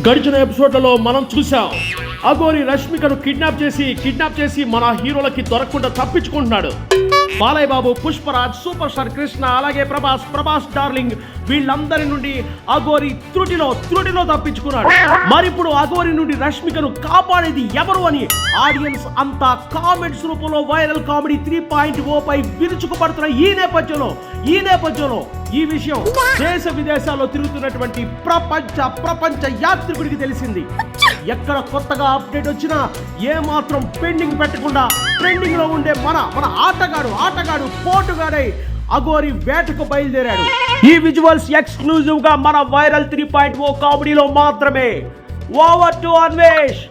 గడిచిన ఎపిసోడ్లలో మనం చూసాం అఘోరి రష్మికను కిడ్నాప్ చేసి మన హీరోలకి దొరకకుండా తప్పించుకుంటున్నాడు. బాలయ్య బాబు, పుష్పరాజ్, సూపర్ స్టార్ కృష్ణ, అలాగే ప్రభాస్ డార్లింగ్ వీళ్ళందరి నుండి అఘోరి త్రుటిలో తప్పించుకున్నాడు. మరిప్పుడు అఘోరి నుండి రష్మికను కాపాడేది ఎవరు అని ఆడియన్స్ అంతా కామెంట్స్ రూపంలో వైరల్ కామెడీ 3.0 పై విరుచుకుపడుతున్న ఈ నేపథ్యంలో ఈ విషయం దేశ విదేశాల్లో తిరుగుతున్నటువంటి ప్రపంచ యాత్రికుడికి తెలిసింది. ఎక్కడ కొత్తగా అప్డేట్ వచ్చినా ఏమాత్రం పెండింగ్ పెట్టకుండా ట్రెండింగ్ లో ఉండే మన ఆటగాడు పోటుగాడై అఘోరి వేటకు బయలుదేరాడు. ఈ విజువల్స్ ఎక్స్క్లూజివ్ గా మన వైరల్ 3.0 కామెడీలో మాత్రమే. Over to Anvesh.